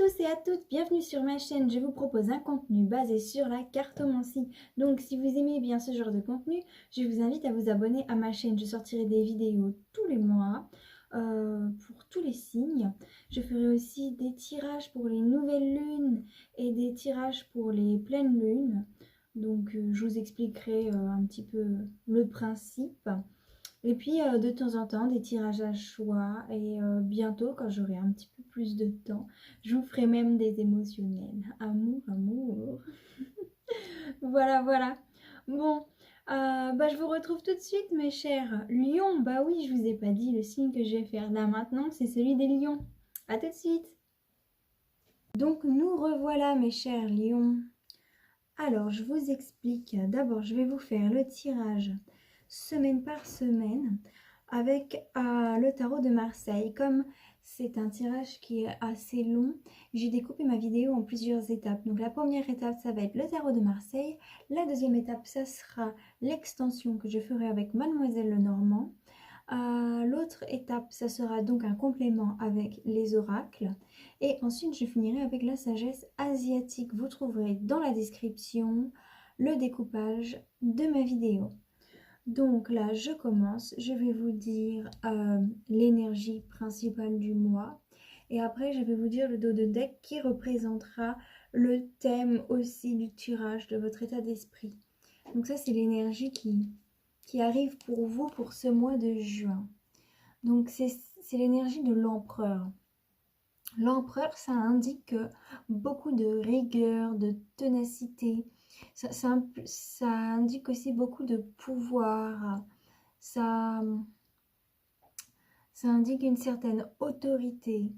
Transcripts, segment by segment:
tous et à toutes, bienvenue sur ma chaîne. Je vous propose un contenu basé sur la cartomancie. Donc si vous aimez bien ce genre de contenu, je vous invite à vous abonner à ma chaîne. Je sortirai des vidéos tous les mois pour tous les signes. Je ferai aussi des tirages pour les nouvelles lunes et des tirages pour les pleines lunes. Donc je vous expliquerai un petit peu le principe. Et puis de temps en temps des tirages à choix et bientôt quand j'aurai un petit peu plus de temps, je vous ferai même des émotionnels. Amour, amour. Voilà, voilà. Bon, je vous retrouve tout de suite mes chers lions. Bah oui, je vous ai pas dit le signe que je vais faire là maintenant, c'est celui des lions. À tout de suite. Donc nous revoilà mes chers lions. Alors je vous explique. D'abord je vais vous faire le tirage semaine par semaine avec le tarot de Marseille. Comme c'est un tirage qui est assez long, j'ai découpé ma vidéo en plusieurs étapes. Donc la première étape, ça va être le tarot de Marseille. La deuxième étape, ça sera l'extension que je ferai avec Mademoiselle Lenormand. L'autre étape, ça sera donc un complément avec les oracles. Et ensuite, je finirai avec la sagesse asiatique. Vous trouverez dans la description le découpage de ma vidéo. Donc là, je commence. Je vais vous dire l'énergie principale du mois. Et après, je vais vous dire le dos de deck qui représentera le thème aussi du tirage de votre état d'esprit. Donc ça, c'est l'énergie qui arrive pour vous pour ce mois de juin. Donc c'est l'énergie de l'empereur. L'empereur, ça indique beaucoup de rigueur, de ténacité. Ça indique aussi beaucoup de pouvoir. Ça indique une certaine autorité.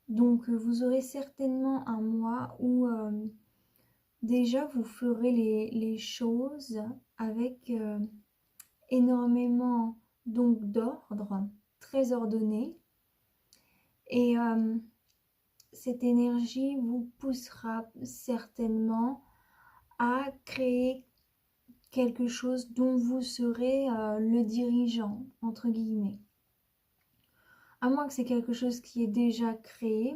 Donc vous aurez certainement un mois où déjà vous ferez les choses avec énormément donc d'ordre, très ordonné. Et cette énergie vous poussera certainement à créer quelque chose dont vous serez le dirigeant, entre guillemets. À moins que c'est quelque chose qui est déjà créé,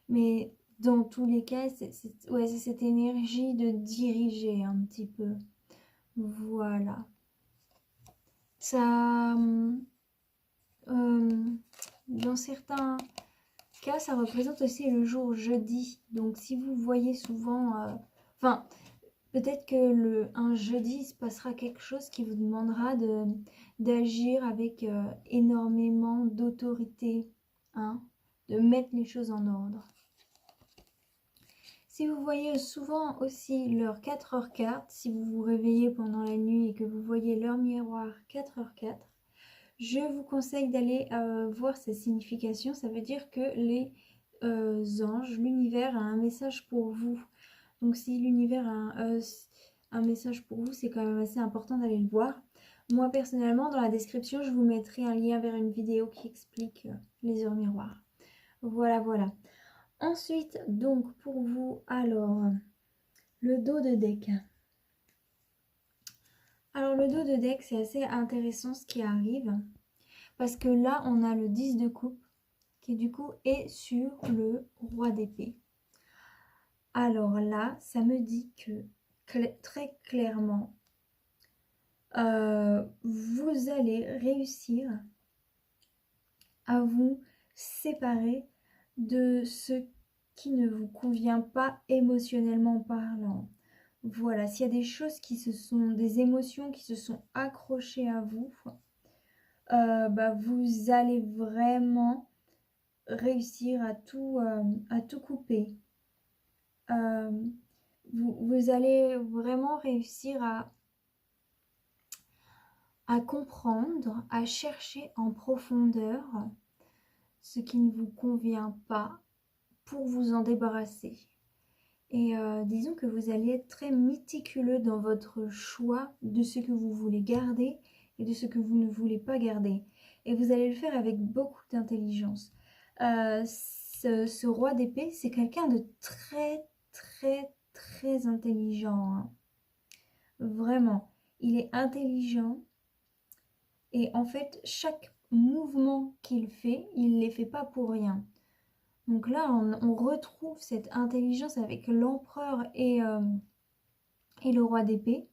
mais dans tous les cas, c'est cette énergie de diriger un petit peu. Voilà. Ça, dans certains cas, ça représente aussi le jour jeudi. Donc si vous voyez souvent, peut-être que un jeudi, il se passera quelque chose qui vous demandera d'agir avec énormément d'autorité, hein, de mettre les choses en ordre. Si vous voyez souvent aussi l'heure 4h04, si vous vous réveillez pendant la nuit et que vous voyez l'heure miroir 4h04, je vous conseille d'aller voir sa signification. Ça veut dire que les anges, l'univers a un message pour vous. Donc si l'univers a un message pour vous, c'est quand même assez important d'aller le voir. Moi personnellement, dans la description, je vous mettrai un lien vers une vidéo qui explique les heures miroirs. Voilà, voilà. Ensuite, donc pour vous, alors, le dos de deck. Alors le dos de deck, c'est assez intéressant ce qui arrive. Parce que là, on a le 10 de coupe qui du coup est sur le roi d'épée. Alors là, ça me dit que très clairement, vous allez réussir à vous séparer de ce qui ne vous convient pas émotionnellement parlant. Voilà, s'il y a des choses des émotions qui se sont accrochées à vous, vous allez vraiment réussir à tout couper. Vous allez vraiment réussir à comprendre, à chercher en profondeur ce qui ne vous convient pas pour vous en débarrasser. Et disons que vous allez être très méticuleux dans votre choix de ce que vous voulez garder et de ce que vous ne voulez pas garder. Et vous allez le faire avec beaucoup d'intelligence. Ce roi d'épée, c'est quelqu'un de très, très, très intelligent. Hein. Vraiment, il est intelligent. Et en fait, chaque mouvement qu'il fait, il ne les fait pas pour rien. Donc là, on retrouve cette intelligence avec l'empereur et le roi d'épée.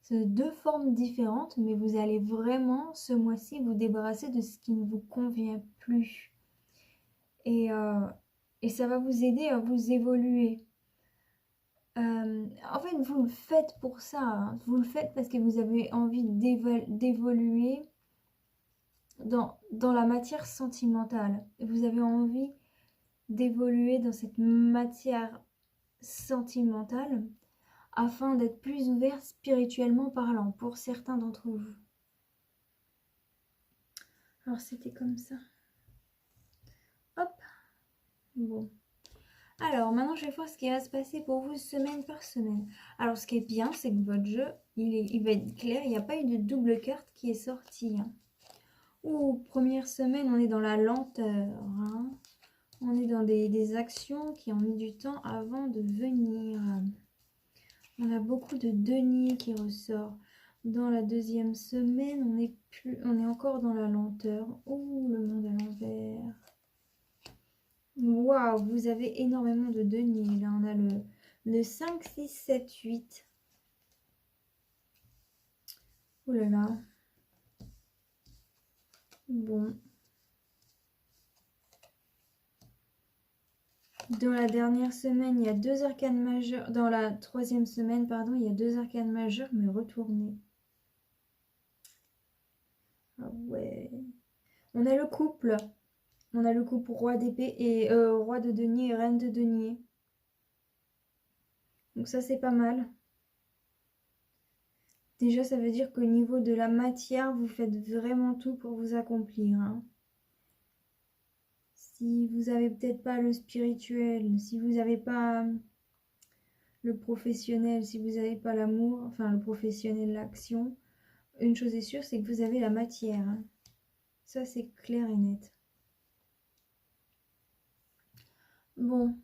C'est deux formes différentes, mais vous allez vraiment, ce mois-ci, vous débarrasser de ce qui ne vous convient plus. Et, euh, et ça va vous aider à vous évoluer. En fait, vous le faites pour ça, hein. Vous le faites parce que vous avez envie d'évoluer dans la matière sentimentale. Vous avez envie d'évoluer dans cette matière sentimentale afin d'être plus ouvert spirituellement parlant pour certains d'entre vous. Alors c'était comme ça. Hop. Bon. Alors maintenant je vais voir ce qui va se passer pour vous semaine par semaine. Alors ce qui est bien, c'est que votre jeu, il va être clair. Il n'y a pas eu de double carte qui est sortie, hein. Ouh, première semaine, on est dans la lenteur, hein. On est dans des actions qui ont mis du temps avant de venir. On a beaucoup de deniers qui ressort. Dans la deuxième semaine, on est encore dans la lenteur. Ouh, le monde à l'envers. Waouh, vous avez énormément de deniers. Là, on a le 5, 6, 7, 8. Oh là là. Bon. Dans la dernière semaine, il y a 2 arcanes majeures. Dans la troisième semaine, pardon, il y a 2 arcanes majeures, mais retournées. Ah ouais. On a le couple. On a le couple roi d'épée et roi de denier et reine de denier. Donc ça, c'est pas mal. Déjà, ça veut dire qu'au niveau de la matière, vous faites vraiment tout pour vous accomplir, hein. Si vous n'avez peut-être pas le spirituel, si vous n'avez pas le professionnel, si vous n'avez pas l'amour, enfin le professionnel, l'action, une chose est sûre, c'est que vous avez la matière, hein. Ça, c'est clair et net. Bon.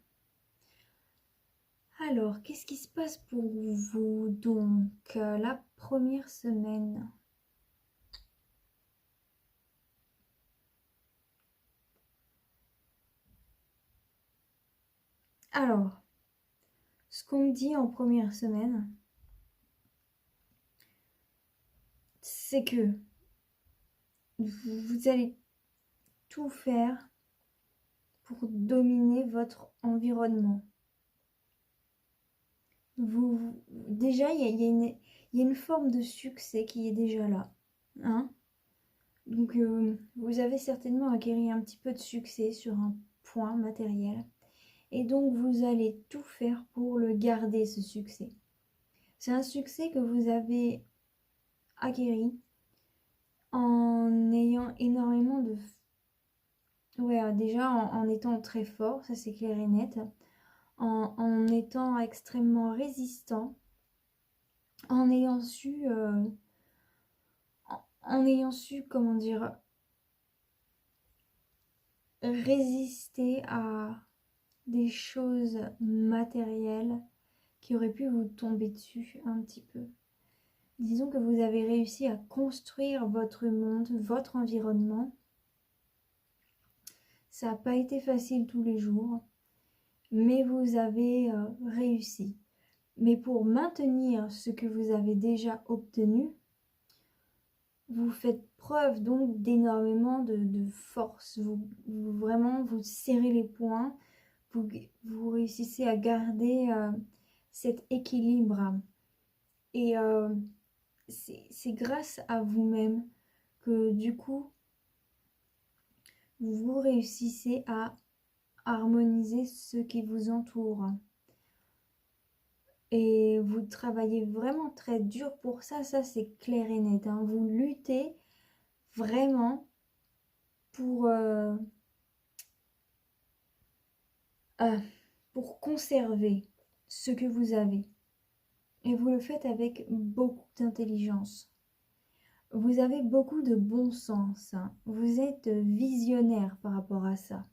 Alors, qu'est-ce qui se passe pour vous donc la première semaine? Alors, ce qu'on me dit en première semaine, c'est que vous allez tout faire pour dominer votre environnement. Déjà, il y a une forme de succès qui est déjà là, hein. Donc, vous avez certainement acquis un petit peu de succès sur un point matériel. Et donc, vous allez tout faire pour le garder, ce succès. C'est un succès que vous avez acquis en ayant énormément de... Ouais, déjà en étant très fort, ça c'est clair et net. En étant extrêmement résistant. En ayant su... en ayant su, comment dire... résister à des choses matérielles qui auraient pu vous tomber dessus un petit peu. Disons que vous avez réussi à construire votre monde, votre environnement. Ça n'a pas été facile tous les jours, mais vous avez réussi. Mais pour maintenir ce que vous avez déjà obtenu, vous faites preuve donc d'énormément de force. Vraiment, vous serrez les poings, vous réussissez à garder cet équilibre. Et c'est grâce à vous-même que du coup, vous réussissez à harmoniser ce qui vous entoure. Et vous travaillez vraiment très dur pour ça, c'est clair et net, hein. Vous luttez vraiment pour, pour conserver ce que vous avez. Et vous le faites avec beaucoup d'intelligence. Vous avez beaucoup de bon sens, hein. Vous êtes visionnaire par rapport à ça.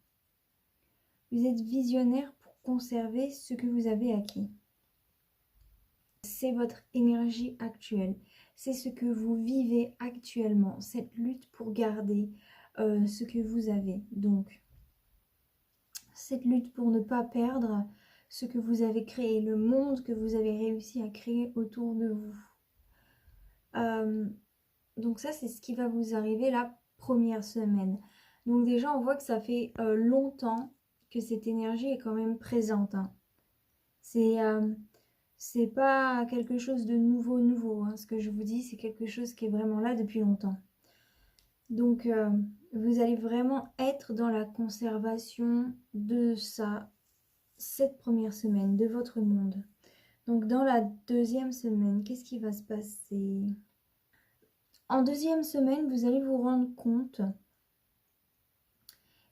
Vous êtes visionnaire pour conserver ce que vous avez acquis. C'est votre énergie actuelle. C'est ce que vous vivez actuellement, cette lutte pour garder ce que vous avez. Donc, cette lutte pour ne pas perdre ce que vous avez créé, le monde que vous avez réussi à créer autour de vous. Donc ça, c'est ce qui va vous arriver la première semaine. Donc déjà, on voit que ça fait longtemps que cette énergie est quand même présente. Hein. C'est pas quelque chose de nouveau. Hein. Ce que je vous dis, c'est quelque chose qui est vraiment là depuis longtemps. Donc, vous allez vraiment être dans la conservation de ça, cette première semaine, de votre monde. Donc, dans la deuxième semaine, qu'est-ce qui va se passer? En deuxième semaine, vous allez vous rendre compte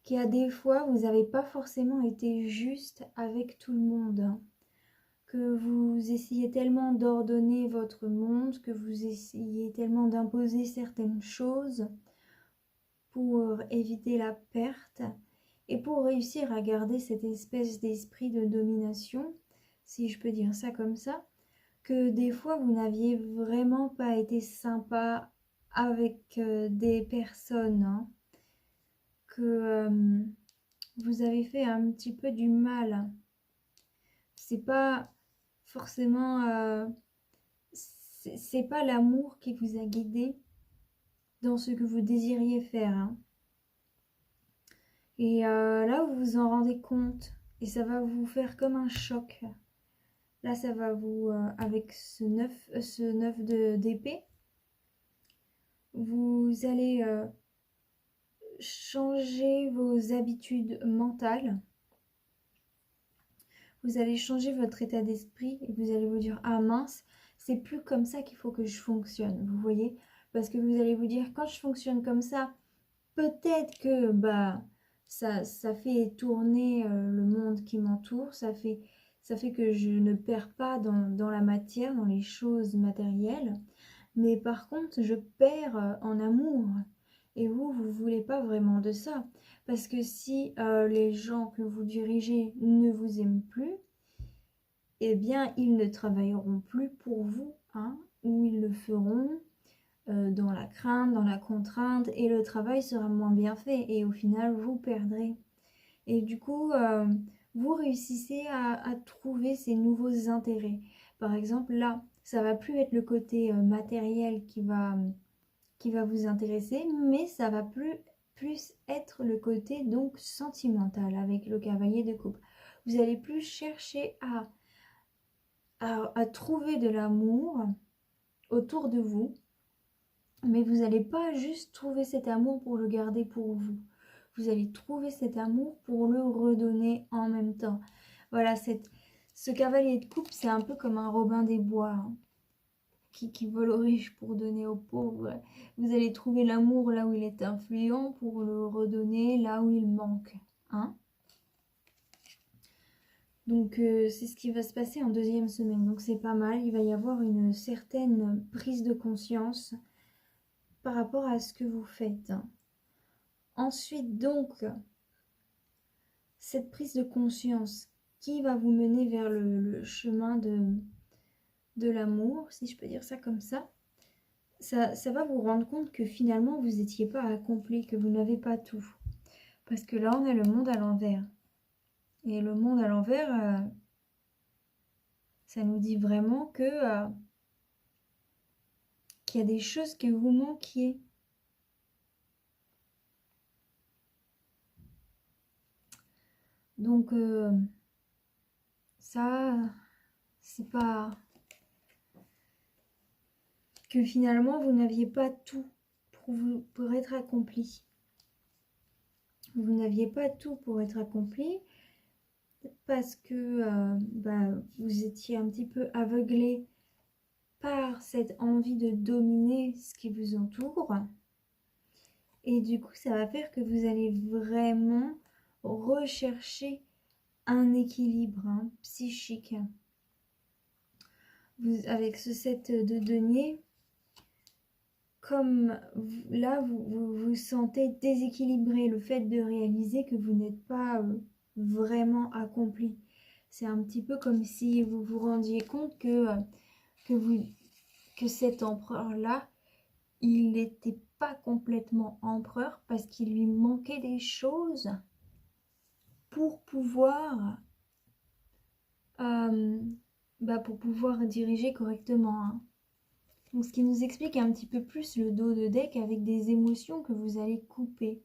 qu'il y a des fois, vous n'avez pas forcément été juste avec tout le monde. Hein. Que vous essayez tellement d'ordonner votre monde, que vous essayez tellement d'imposer certaines choses pour éviter la perte et pour réussir à garder cette espèce d'esprit de domination, si je peux dire ça comme ça, que des fois vous n'aviez vraiment pas été sympa avec des personnes, hein, que vous avez fait un petit peu du mal. C'est pas forcément c'est pas l'amour qui vous a guidé dans ce que vous désiriez faire. Hein. Et là, vous vous en rendez compte et ça va vous faire comme un choc. Là, ça va vous, avec ce 9 d'épée, vous allez changer vos habitudes mentales. Vous allez changer votre état d'esprit et vous allez vous dire « Ah mince, c'est plus comme ça qu'il faut que je fonctionne. » Vous voyez? Parce que vous allez vous dire « Quand je fonctionne comme ça, peut-être que ça fait tourner le monde qui m'entoure, ça fait que je ne perds pas dans la matière, dans les choses matérielles. Mais par contre, je perds en amour. Et vous voulez pas vraiment de ça. Parce que si les gens que vous dirigez ne vous aiment plus, eh bien, ils ne travailleront plus pour vous, hein, ou ils le feront dans la crainte, dans la contrainte, et le travail sera moins bien fait, et au final, vous perdrez. Et du coup, vous réussissez à trouver ces nouveaux intérêts. Par exemple, là, ça va plus être le côté matériel qui va vous intéresser, mais ça va plus être le côté donc sentimental avec le cavalier de coupe. Vous allez plus chercher à trouver de l'amour autour de vous, mais vous n'allez pas juste trouver cet amour pour le garder pour vous. Vous allez trouver cet amour pour le redonner en même temps. Voilà, ce cavalier de coupe, c'est un peu comme un Robin des Bois, hein, qui vole aux riches pour donner aux pauvres. Vous allez trouver l'amour là où il est influent pour le redonner là où il manque. Hein. Donc c'est ce qui va se passer en deuxième semaine. Donc c'est pas mal, il va y avoir une certaine prise de conscience par rapport à ce que vous faites. Ensuite donc, cette prise de conscience qui va vous mener vers le chemin de l'amour, si je peux dire ça comme ça, ça va vous rendre compte que finalement vous n'étiez pas accompli, que vous n'avez pas tout. Parce que là on a le monde à l'envers. Et le monde à l'envers, ça nous dit vraiment que qu'il y a des choses que vous manquiez. Donc ça, c'est pas que finalement vous n'aviez pas tout pour être accompli. Vous n'aviez pas tout pour être accompli parce que vous étiez un petit peu aveuglé par cette envie de dominer ce qui vous entoure. Et du coup, ça va faire que vous allez vraiment rechercher un équilibre psychique. Avec ce 7 de denier, comme là, vous vous sentez déséquilibré, le fait de réaliser que vous n'êtes pas vraiment accompli. C'est un petit peu comme si vous vous rendiez compte que cet empereur-là, il n'était pas complètement empereur parce qu'il lui manquait des choses. pour pouvoir, pour pouvoir diriger correctement, hein. Donc, ce qui nous explique un petit peu plus le dos de deck avec des émotions que vous allez couper.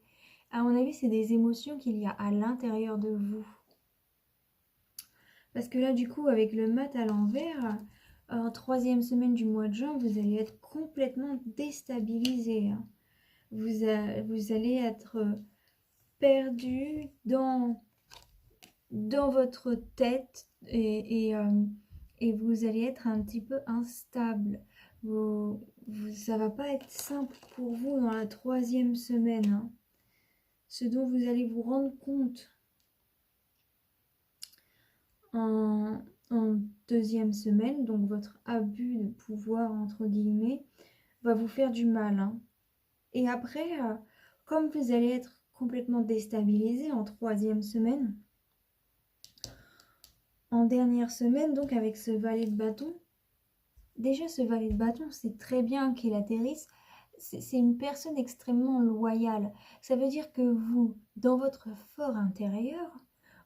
À mon avis, c'est des émotions qu'il y a à l'intérieur de vous. Parce que là, du coup, avec le mat à l'envers, en 3e semaine du mois de juin, vous allez être complètement déstabilisé, hein. Vous allez être perdu dans votre tête et vous allez être un petit peu instable. Ça va pas être simple pour vous dans la 3e semaine, hein. Ce dont vous allez vous rendre compte en 2e semaine, donc votre abus de pouvoir, entre guillemets, va vous faire du mal, hein. Et après, comme vous allez être complètement déstabilisé en 3e semaine, en dernière semaine, donc avec ce valet de bâton, déjà ce valet de bâton, c'est très bien qu'il atterrisse. C'est une personne extrêmement loyale. Ça veut dire que vous, dans votre fort intérieur,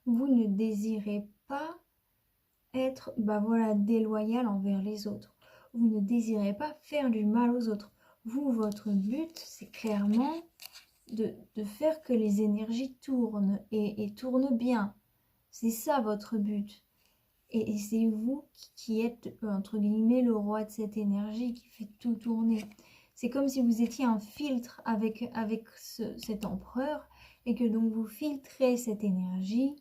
vous ne désirez pas être déloyal envers les autres. Vous ne désirez pas faire du mal aux autres. Vous, votre but, c'est clairement de faire que les énergies tournent et tournent bien. C'est ça votre but. Et c'est vous qui êtes, entre guillemets, le roi de cette énergie qui fait tout tourner. C'est comme si vous étiez un filtre avec cet empereur et que donc vous filtrez cette énergie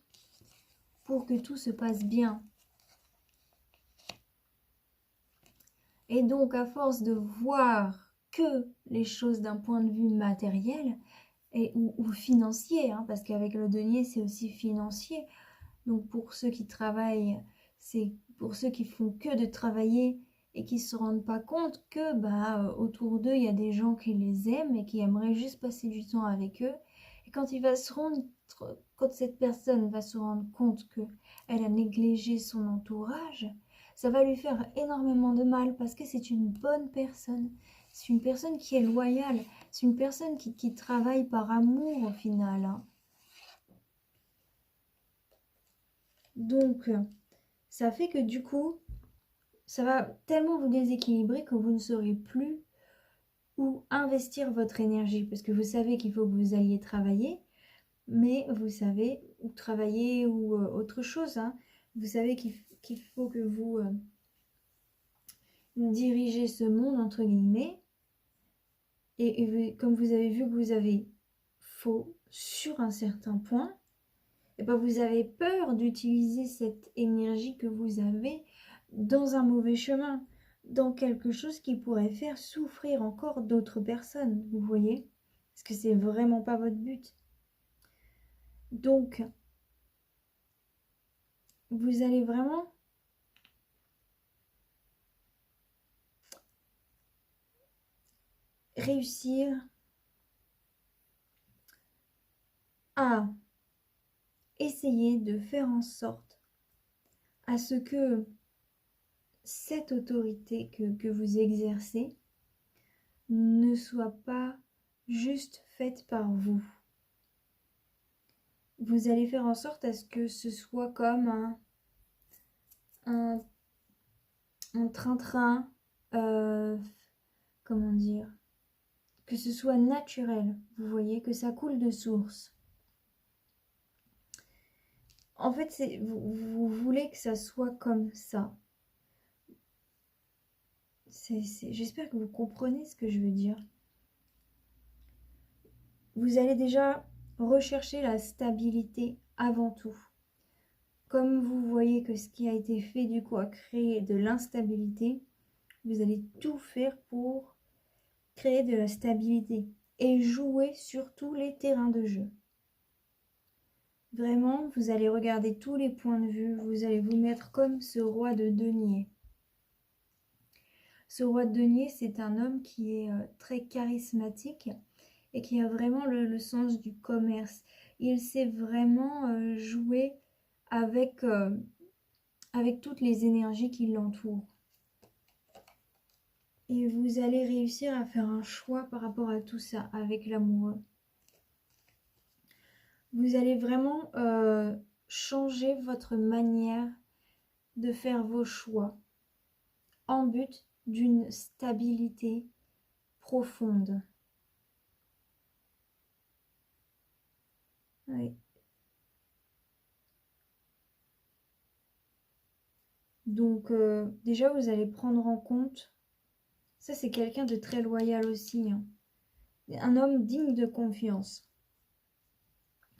pour que tout se passe bien. Et donc, à force de voir que les choses d'un point de vue matériel ou financier, hein, parce qu'avec le denier, c'est aussi financier. Donc, pour ceux qui travaillent, c'est pour ceux qui font que de travailler et qui ne se rendent pas compte que autour d'eux, il y a des gens qui les aiment et qui aimeraient juste passer du temps avec eux. Et quand quand cette personne va se rendre compte qu'elle a négligé son entourage, ça va lui faire énormément de mal parce que c'est une bonne personne. C'est une personne qui est loyale. C'est une personne qui travaille par amour au final, hein. Donc, ça fait que du coup, ça va tellement vous déséquilibrer que vous ne saurez plus où investir votre énergie. Parce que vous savez qu'il faut que vous alliez travailler, mais vous savez où travailler ou autre chose, hein. Vous savez qu'il faut que vous dirigez ce monde, entre guillemets. Et comme vous avez vu que vous avez faux sur un certain point, et vous avez peur d'utiliser cette énergie que vous avez dans un mauvais chemin, dans quelque chose qui pourrait faire souffrir encore d'autres personnes, vous voyez? Parce que c'est vraiment pas votre but. Donc, vous allez vraiment réussir à essayer de faire en sorte à ce que cette autorité que vous exercez ne soit pas juste faite par vous. Vous allez faire en sorte à ce que ce soit comme un train-train, comment dire, que ce soit naturel, vous voyez, que ça coule de source. En fait, vous voulez que ça soit comme ça. J'espère que vous comprenez ce que je veux dire. Vous allez déjà rechercher la stabilité avant tout. Comme vous voyez que ce qui a été fait du coup a créé de l'instabilité, vous allez tout faire pour créer de la stabilité et jouer sur tous les terrains de jeu. Vraiment, vous allez regarder tous les points de vue, vous allez vous mettre comme ce roi de denier. Ce roi de denier, c'est un homme qui est très charismatique et qui a vraiment le sens du commerce. Il sait vraiment jouer avec toutes les énergies qui l'entourent. Et vous allez réussir à faire un choix par rapport à tout ça avec l'amoureux. vous allez vraiment changer votre manière de faire vos choix en but d'une stabilité profonde. Oui. Donc déjà, vous allez prendre en compte, ça c'est quelqu'un de très loyal aussi, hein. Un homme digne de confiance.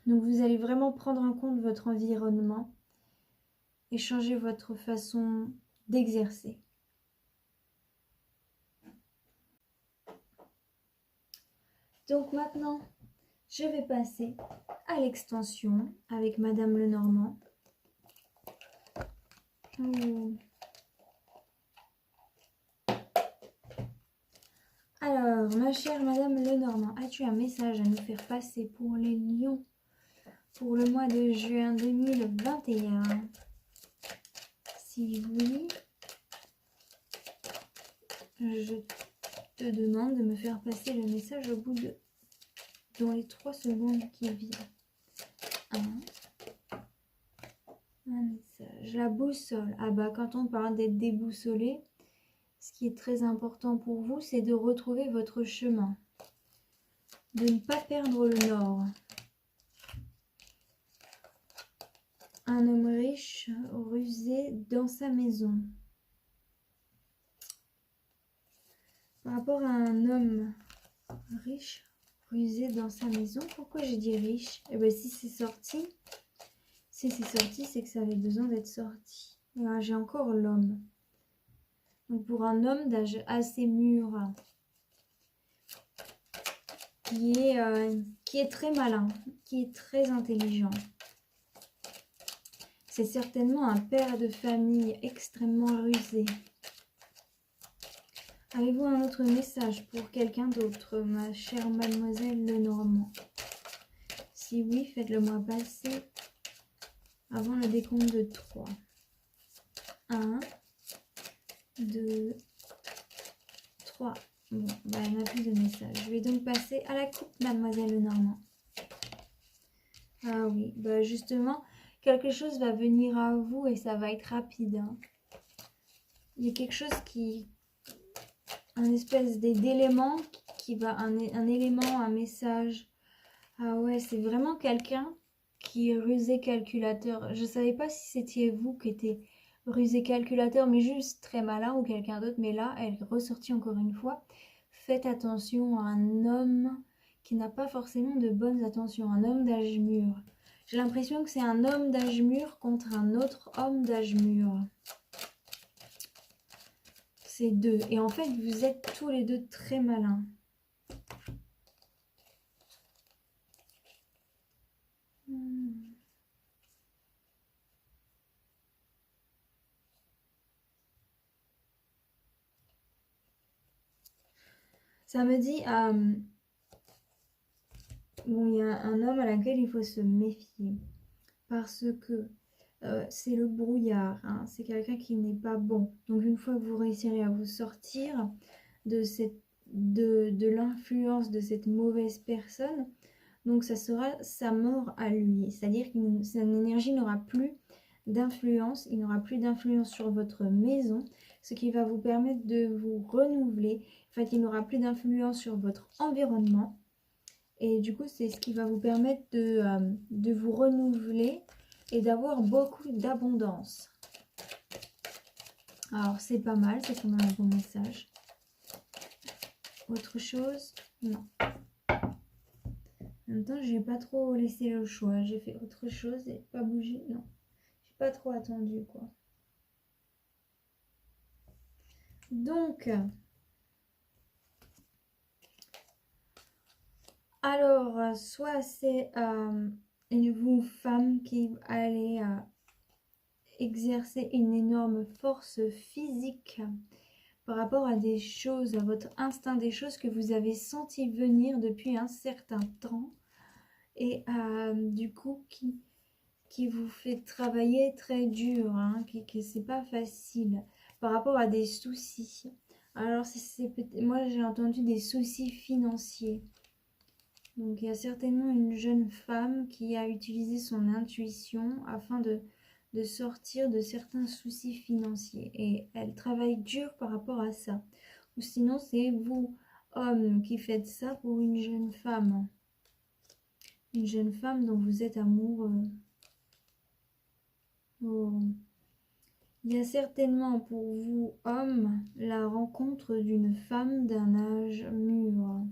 Donc vous allez vraiment prendre en compte votre environnement et changer votre façon d'exercer. Donc maintenant, je vais passer à l'extension avec Madame Lenormand. Alors, ma chère Madame Lenormand, as-tu un message à nous faire passer pour les lions pour le mois de juin 2021? Si oui, je te demande de me faire passer le message au bout de... dans les 3 secondes qui viennent. Un message. La boussole. Ah bah quand on parle d'être déboussolé, ce qui est très important pour vous, c'est de retrouver votre chemin. De ne pas perdre le nord. Un homme riche, rusé dans sa maison. Par rapport à un homme riche, rusé dans sa maison, pourquoi j'ai dit riche? Eh bien si c'est sorti, c'est que ça avait besoin d'être sorti. Là, j'ai encore l'homme. Donc pour un homme d'âge assez mûr, qui est très malin, qui est très intelligent. C'est certainement un père de famille extrêmement rusé. Avez-vous un autre message pour quelqu'un d'autre, ma chère mademoiselle Lenormand? Si oui, faites-le moi passer avant le décompte de 3. 1, 2, 3. Bon, bah, il n'y a plus de message. Je vais donc passer à la coupe, mademoiselle Lenormand. Ah oui, bah justement, quelque chose va venir à vous et ça va être rapide, hein. Il y a quelque chose qui... un espèce d'élément qui va... un élément, un message. Ah ouais, c'est vraiment quelqu'un qui est rusé calculateur. Je ne savais pas si c'était vous qui étiez rusé calculateur, mais juste très malin ou quelqu'un d'autre. Mais là, elle est ressortie encore une fois. Faites attention à un homme qui n'a pas forcément de bonnes intentions. Un homme d'âge mûr. J'ai l'impression que c'est un homme d'âge mûr contre un autre homme d'âge mûr. C'est deux. Et en fait, vous êtes tous les deux très malins. Ça me dit, bon, il y a un homme à laquelle il faut se méfier parce que c'est le brouillard, hein. C'est quelqu'un qui n'est pas bon. Donc une fois que vous réussirez à vous sortir de l'influence de cette mauvaise personne, donc ça sera sa mort à lui. C'est-à-dire que son énergie n'aura plus d'influence, il n'aura plus d'influence sur votre maison, ce qui va vous permettre de vous renouveler. En fait, il n'aura plus d'influence sur votre environnement. Et du coup, c'est ce qui va vous permettre de vous renouveler et d'avoir beaucoup d'abondance. Alors, c'est pas mal, c'est quand même un bon message. Autre chose? Non. En même temps, je n'ai pas trop laissé le choix. J'ai fait autre chose et pas bougé. Non, j'ai pas trop attendu, quoi. Donc, alors, soit c'est une femme qui allait exercer une énorme force physique par rapport à des choses, à votre instinct, des choses que vous avez senti venir depuis un certain temps et du coup qui vous fait travailler très dur, hein, que c'est pas facile par rapport à des soucis. Alors moi j'ai entendu des soucis financiers. Donc il y a certainement une jeune femme qui a utilisé son intuition afin de sortir de certains soucis financiers. Et elle travaille dur par rapport à ça. Ou sinon c'est vous, homme, qui faites ça pour une jeune femme. Une jeune femme dont vous êtes amoureux. Oh. Il y a certainement pour vous, homme, la rencontre d'une femme d'un âge mûr.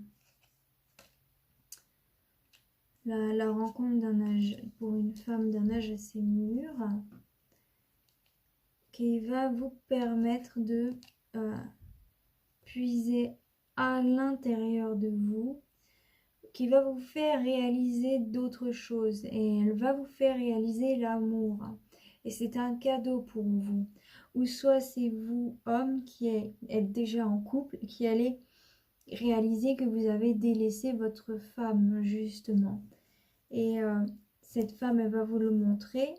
La rencontre d'un âge, pour une femme d'un âge assez mûr, qui va vous permettre de puiser à l'intérieur de vous, qui va vous faire réaliser d'autres choses, et elle va vous faire réaliser l'amour. Et c'est un cadeau pour vous. Ou soit c'est vous, homme, qui êtes déjà en couple, qui allez réaliser que vous avez délaissé votre femme, justement. Et cette femme, elle va vous le montrer.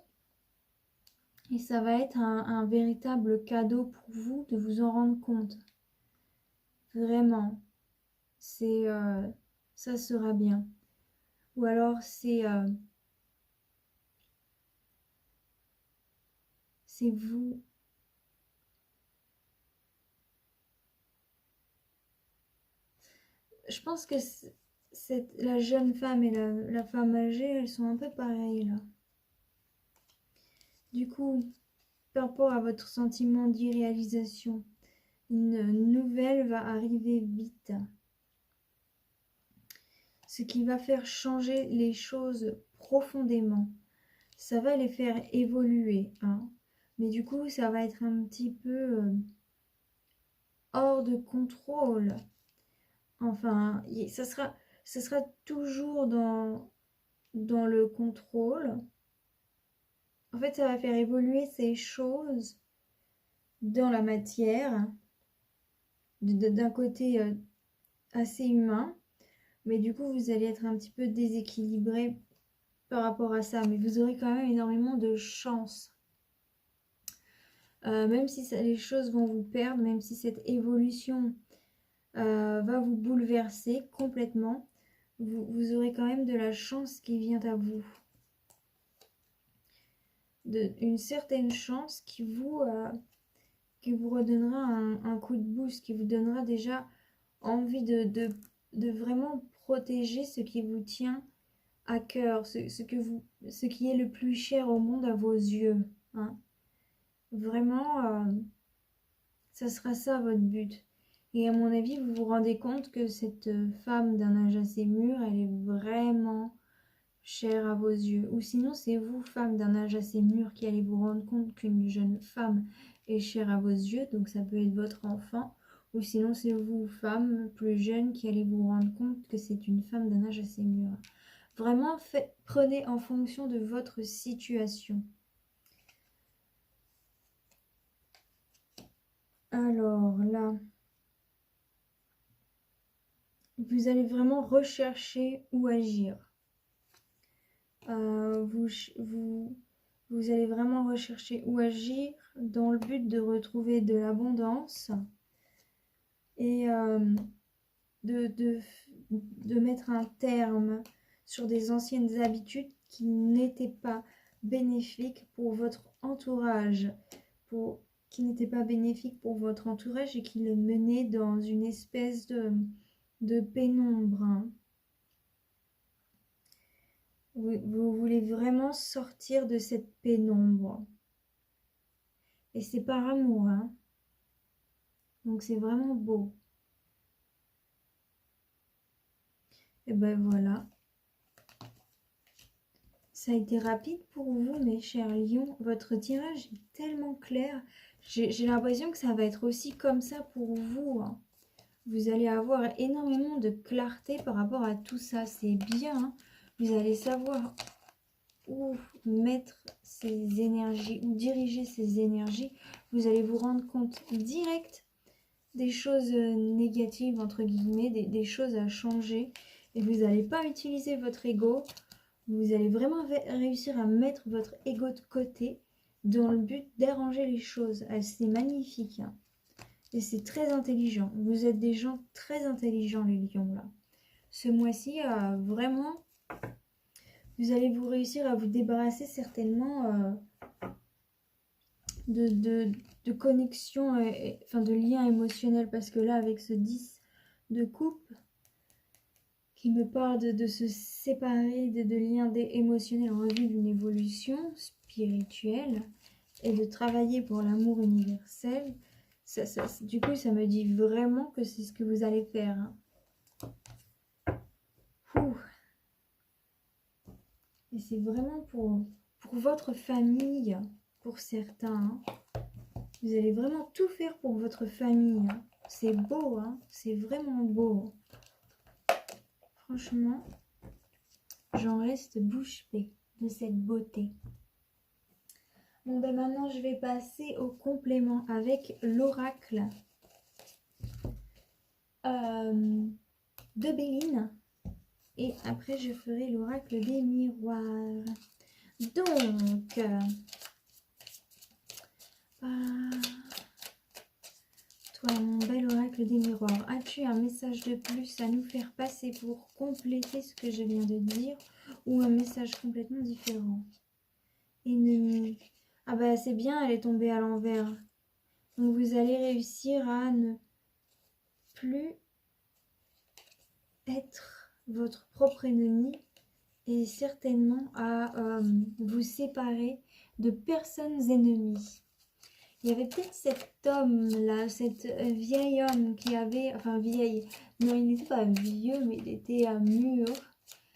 Et ça va être un véritable cadeau pour vous de vous en rendre compte. Vraiment. Ça sera bien. Ou alors c'est vous. Je pense que la jeune femme et la femme âgée, elles sont un peu pareilles là. Du coup, par rapport à votre sentiment d'irréalisation, une nouvelle va arriver vite. Ce qui va faire changer les choses profondément. Ça va les faire évoluer, hein. Mais du coup, ça va être un petit peu hors de contrôle. Enfin, ça sera toujours dans le contrôle. En fait, ça va faire évoluer ces choses dans la matière, d'un côté assez humain. Mais du coup, vous allez être un petit peu déséquilibré par rapport à ça. Mais vous aurez quand même énormément de chance. Même si les choses vont vous perdre, même si cette évolution va vous bouleverser complètement, vous aurez quand même de la chance qui vient à vous. Une certaine chance qui vous redonnera un coup de boost, qui vous donnera déjà envie de vraiment protéger ce qui vous tient à cœur, ce qui est le plus cher au monde à vos yeux, hein. Vraiment, ça sera ça votre but. Et à mon avis, vous vous rendez compte que cette femme d'un âge assez mûr, elle est vraiment chère à vos yeux. Ou sinon, c'est vous, femme d'un âge assez mûr, qui allez vous rendre compte qu'une jeune femme est chère à vos yeux. Donc ça peut être votre enfant. Ou sinon, c'est vous, femme plus jeune, qui allez vous rendre compte que c'est une femme d'un âge assez mûr. Vraiment, prenez en fonction de votre situation. Alors là, vous allez vraiment rechercher où agir. Vous allez vraiment rechercher où agir dans le but de retrouver de l'abondance et de mettre un terme sur des anciennes habitudes qui n'étaient pas bénéfiques pour votre entourage, qui n'étaient pas bénéfiques pour votre entourage et qui le menaient dans une espèce de pénombre, hein. Vous voulez vraiment sortir de cette pénombre. Et c'est par amour, hein. Donc c'est vraiment beau. Et ben voilà. Ça a été rapide pour vous, mes chers lions. Votre tirage est tellement clair. J'ai l'impression que ça va être aussi comme ça pour vous, hein. Vous allez avoir énormément de clarté par rapport à tout ça. C'est bien, hein. Vous allez savoir où mettre ces énergies, où diriger ces énergies. Vous allez vous rendre compte direct des choses négatives, entre guillemets, des choses à changer. Et vous n'allez pas utiliser votre ego. Vous allez vraiment réussir à mettre votre ego de côté dans le but d'arranger les choses. C'est magnifique, hein. Et c'est très intelligent. Vous êtes des gens très intelligents, les lions, là. ce mois-ci, vraiment, vous allez vous réussir à vous débarrasser certainement de connexion, enfin de liens émotionnels. Parce que là, avec ce 10 de coupe, qui me parle de se séparer de liens émotionnels en vue d'une évolution spirituelle et de travailler pour l'amour universel. Du coup, ça me dit vraiment que c'est ce que vous allez faire. Ouh. Et c'est vraiment pour votre famille, pour certains. Vous allez vraiment tout faire pour votre famille. C'est beau, hein, c'est vraiment beau. Franchement, j'en reste bouche bée de cette beauté. Bon, ben maintenant, je vais passer au complément avec l'oracle de Béline. Et après, je ferai l'oracle des miroirs. Donc, toi, mon bel oracle des miroirs, as-tu un message de plus à nous faire passer pour compléter ce que je viens de dire, ou un message complètement différent? Ennemi. Ah bah c'est bien, elle est tombée à l'envers. Donc vous allez réussir à ne plus être votre propre ennemi et certainement à vous séparer de personnes ennemies. Il y avait peut-être cet homme-là, cet vieil homme qui avait... Enfin, vieil. Non, il n'était pas vieux, mais il était mûr.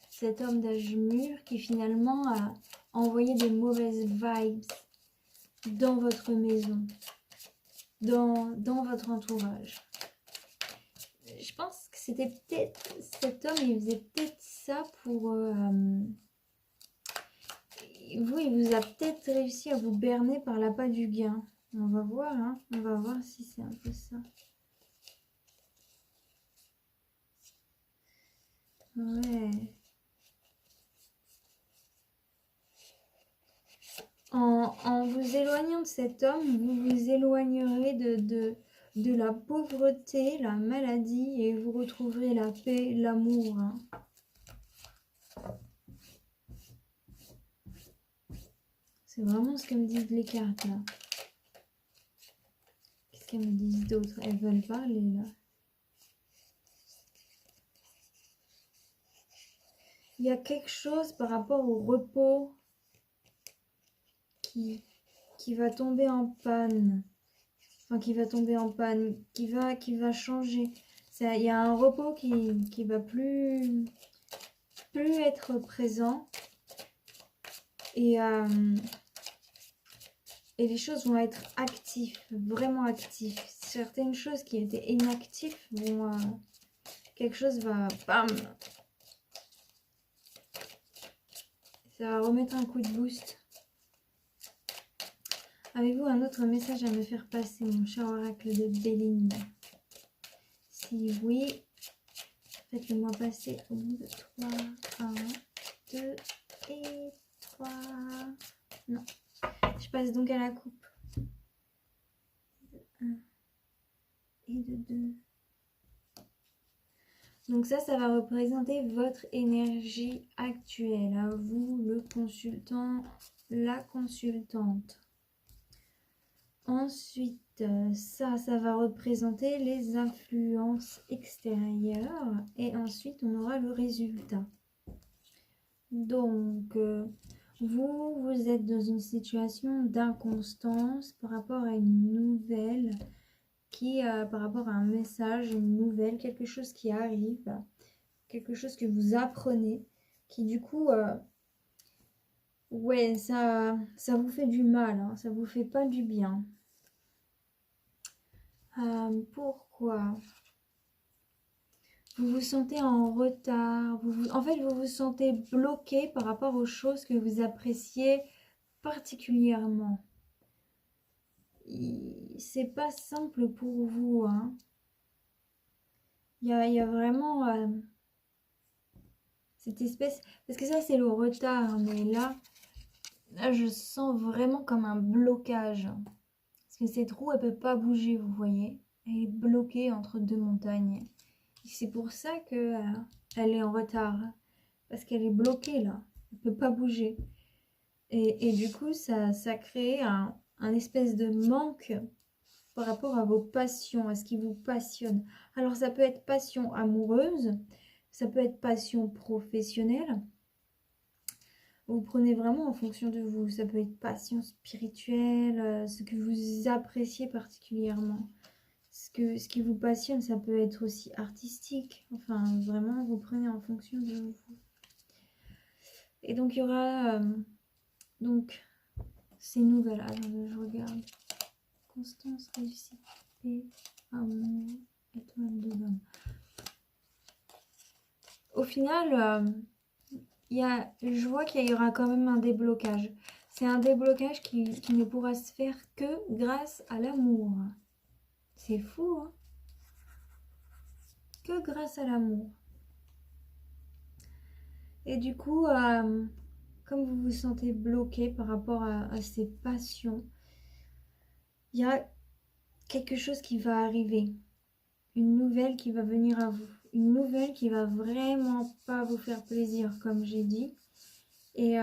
Cet homme d'âge mûr qui finalement a envoyé des mauvaises vibes dans votre maison, dans votre entourage. Je pense que c'était peut-être... Cet homme, il faisait peut-être ça pour... vous, il vous a peut-être réussi à vous berner par l'appât du gain. On va voir, hein. On va voir si c'est un peu ça. Ouais. En vous éloignant de cet homme, vous vous éloignerez de la pauvreté, la maladie, et vous retrouverez la paix, l'amour. Hein. C'est vraiment ce que me disent les cartes, là. Qu'est-ce qu'elles me disent d'autre? Elles veulent parler, là. Il y a quelque chose par rapport au repos qui va tomber en panne. Enfin, qui va tomber en panne, qui va changer. Il y a un repos qui va plus être présent. Et les choses vont être actives, vraiment actives. Certaines choses qui étaient inactives vont... quelque chose va... Bam! Ça va remettre un coup de boost. Avez-vous un autre message à me faire passer, mon cher oracle de Béline? Si oui, faites-le moi passer au bout de 3. 1, 2 et 3. Non. Je passe donc à la coupe. 1 et de 2. Donc ça va représenter votre énergie actuelle. À vous, le consultant, la consultante. Ensuite, ça va représenter les influences extérieures. Et ensuite, on aura le résultat. Donc, vous êtes dans une situation d'inconstance par rapport à une nouvelle par rapport à un message, une nouvelle, quelque chose qui arrive, quelque chose que vous apprenez, qui du coup, ouais, ça vous fait du mal, hein, ça vous fait pas du bien. Pourquoi? Vous vous sentez en retard, en fait, vous vous sentez bloqué par rapport aux choses que vous appréciez particulièrement. C'est pas simple pour vous, hein. Il y a vraiment cette espèce... Parce que ça, c'est le retard, mais là, je sens vraiment comme un blocage. Parce que cette roue, elle peut pas bouger, vous voyez. Elle est bloquée entre deux montagnes. C'est pour ça que elle est en retard. Parce qu'elle est bloquée là. Elle ne peut pas bouger. Et du coup, ça crée un espèce de manque par rapport à vos passions, à ce qui vous passionne. Alors ça peut être passion amoureuse, ça peut être passion professionnelle. Vous prenez vraiment en fonction de vous. Ça peut être passion spirituelle, ce que vous appréciez particulièrement. Ce qui vous passionne, ça peut être aussi artistique. Enfin, vraiment, vous prenez en fonction de vous. Et donc, il y aura donc ces nouvelles. Attendez, je regarde. Constance, réussite, paix, amour, étoile de l'homme. Au final, je vois qu'il y aura quand même un déblocage. C'est un déblocage qui ne pourra se faire que grâce à l'amour. C'est fou, hein? Que grâce à l'amour. Et du coup, comme vous vous sentez bloqué par rapport à ces passions, il y a quelque chose qui va arriver. Une nouvelle qui va venir à vous. Une nouvelle qui va vraiment pas vous faire plaisir, comme j'ai dit. Et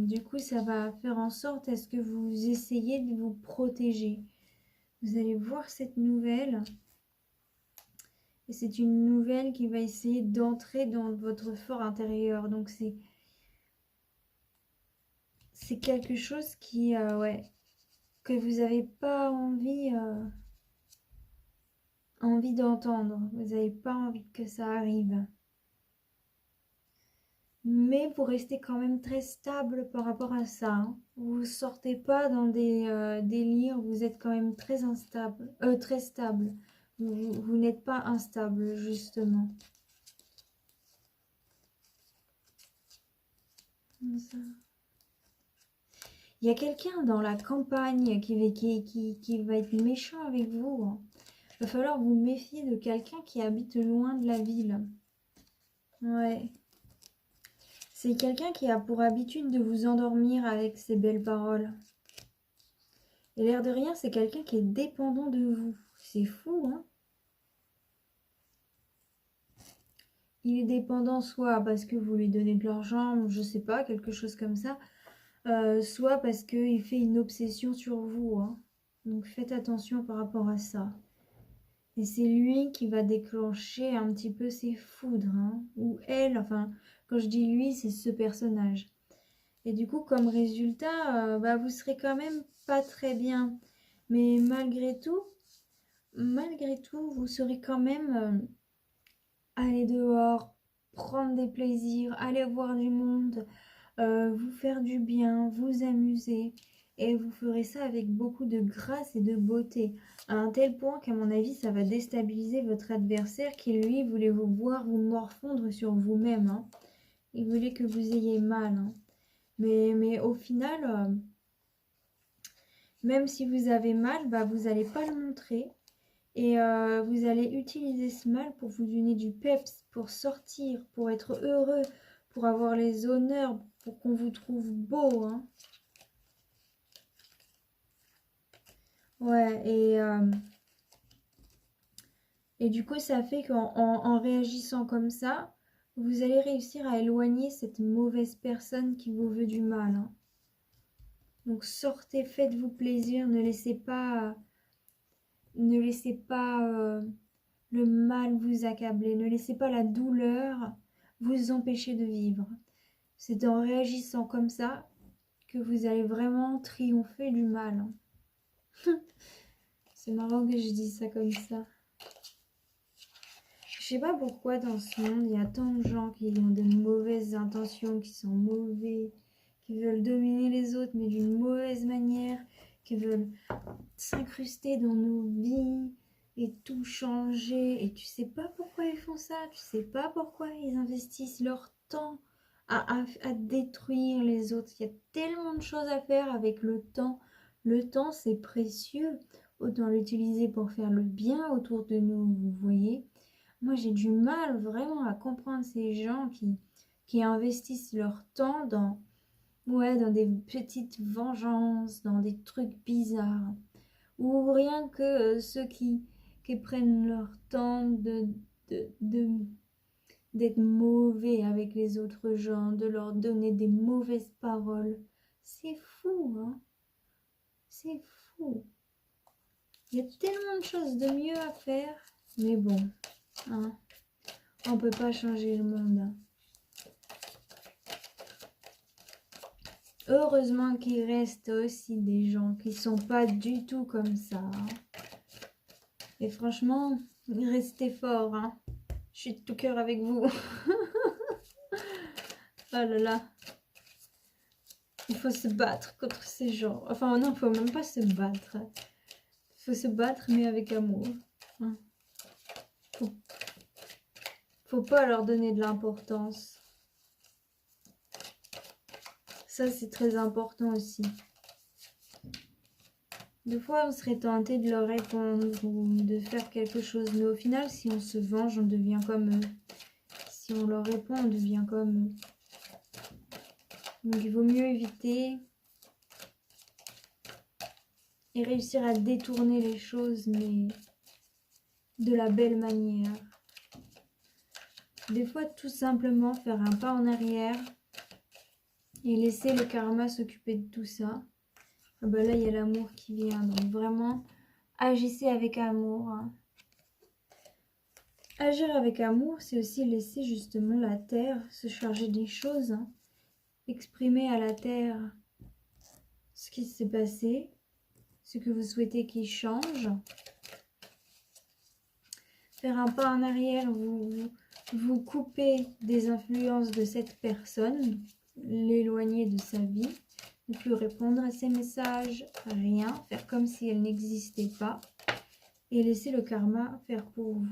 du coup, ça va faire en sorte à ce que vous essayez de vous protéger. Vous allez voir cette nouvelle. Et c'est une nouvelle qui va essayer d'entrer dans votre fort intérieur. Donc c'est quelque chose qui, que vous n'avez pas envie d'entendre. Vous n'avez pas envie que ça arrive. Mais vous restez quand même très stable par rapport à ça. Hein. Vous ne sortez pas dans des délires. Vous êtes quand même très instable, très stable. Vous n'êtes pas instable, justement. Comme ça. Il y a quelqu'un dans la campagne qui va être méchant avec vous. Hein. Il va falloir vous méfier de quelqu'un qui habite loin de la ville. Ouais. C'est quelqu'un qui a pour habitude de vous endormir avec ses belles paroles. Et l'air de rien, c'est quelqu'un qui est dépendant de vous. C'est fou, hein? Il est dépendant soit parce que vous lui donnez de l'argent, je sais pas, quelque chose comme ça, soit parce qu'il fait une obsession sur vous. Hein. Donc faites attention par rapport à ça. Et c'est lui qui va déclencher un petit peu ses foudres. Hein, ou elle, enfin, quand je dis lui, c'est ce personnage. Et du coup, comme résultat, vous serez quand même pas très bien. Mais malgré tout, vous saurez quand même aller dehors, prendre des plaisirs, aller voir du monde, vous faire du bien, vous amuser. Et vous ferez ça avec beaucoup de grâce et de beauté, à un tel point qu'à mon avis, ça va déstabiliser votre adversaire qui, lui, voulait vous voir vous morfondre sur vous-même. Hein. Il voulait que vous ayez mal. Hein. Mais au final, même si vous avez mal, vous n'allez pas le montrer. Et vous allez utiliser ce mal pour vous donner du peps, pour sortir, pour être heureux, pour avoir les honneurs, pour qu'on vous trouve beau. Hein. Ouais, et du coup, ça fait qu'en réagissant comme ça, vous allez réussir à éloigner cette mauvaise personne qui vous veut du mal. Hein. Donc sortez, faites-vous plaisir, ne laissez pas le mal vous accabler, ne laissez pas la douleur vous empêcher de vivre. C'est en réagissant comme ça que vous allez vraiment triompher du mal. C'est marrant que je dise ça comme ça. Je sais pas pourquoi dans ce monde, il y a tant de gens qui ont de mauvaises intentions, qui sont mauvais, qui veulent dominer les autres, mais d'une mauvaise manière, qui veulent s'incruster dans nos vies et tout changer. Et tu sais pas pourquoi ils font ça, tu sais pas pourquoi ils investissent leur temps à détruire les autres. Il y a tellement de choses à faire avec le temps. Le temps, c'est précieux. Autant l'utiliser pour faire le bien autour de nous, vous voyez. Moi, j'ai du mal vraiment à comprendre ces gens qui investissent leur temps dans des petites vengeances, dans des trucs bizarres. Ou rien que ceux qui prennent leur temps d'être mauvais avec les autres gens, de leur donner des mauvaises paroles. C'est fou, hein? C'est fou. Il y a tellement de choses de mieux à faire, mais bon, hein, on peut pas changer le monde. Hein. Heureusement qu'il reste aussi des gens qui sont pas du tout comme ça. Hein. Et franchement, restez forts. Hein. Je suis de tout cœur avec vous. Oh là là. Il faut se battre contre ces gens. Enfin non, il faut même pas se battre. Il faut se battre, mais avec amour. Hein. Faut pas leur donner de l'importance. Ça, c'est très important aussi. Des fois, on serait tenté de leur répondre ou de faire quelque chose. Mais au final, si on se venge, on devient comme eux. Si on leur répond, on devient comme eux. Donc, il vaut mieux éviter et réussir à détourner les choses, mais de la belle manière. Des fois, tout simplement faire un pas en arrière et laisser le karma s'occuper de tout ça. Ah bah là, il y a l'amour qui vient. Donc vraiment, agissez avec amour. Hein. Agir avec amour, c'est aussi laisser justement la terre se charger des choses. Hein. Exprimer à la terre ce qui s'est passé, ce que vous souhaitez qu'il change. Faire un pas en arrière, vous coupez des influences de cette personne, l'éloigner de sa vie. Ne plus répondre à ses messages, rien, faire comme si elle n'existait pas et laisser le karma faire pour vous.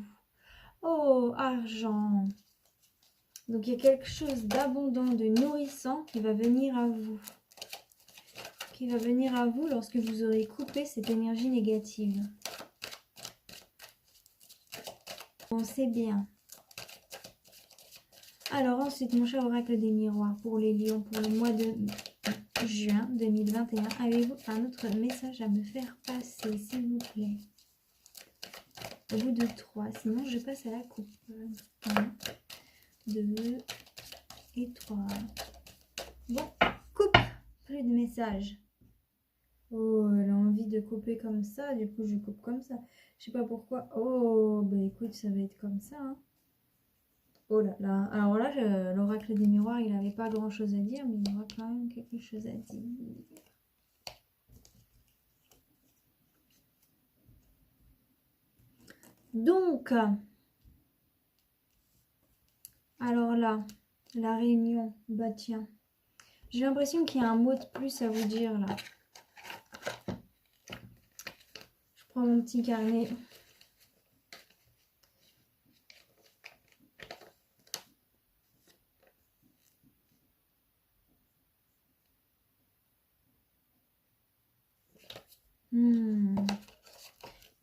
Oh, argent! Donc il y a quelque chose d'abondant, de nourrissant qui va venir à vous. Qui va venir à vous lorsque vous aurez coupé cette énergie négative. Pensez bien. Alors ensuite, mon cher oracle des miroirs pour les lions pour le mois de juin 2021. Avez-vous un autre message à me faire passer, s'il vous plaît? Au bout de 3, sinon je passe à la coupe. 1, 2 et 3. Bon, coupe. Plus de messages. Oh, elle a envie de couper comme ça, du coup je coupe comme ça. Je sais pas pourquoi. Oh, bah écoute, ça va être comme ça. Hein. Oh là là. Alors là, l'oracle des miroirs, il n'avait pas grand chose à dire, mais il aura quand même quelque chose à dire. Donc, alors là, la réunion, bah tiens. J'ai l'impression qu'il y a un mot de plus à vous dire là. Je prends mon petit carnet.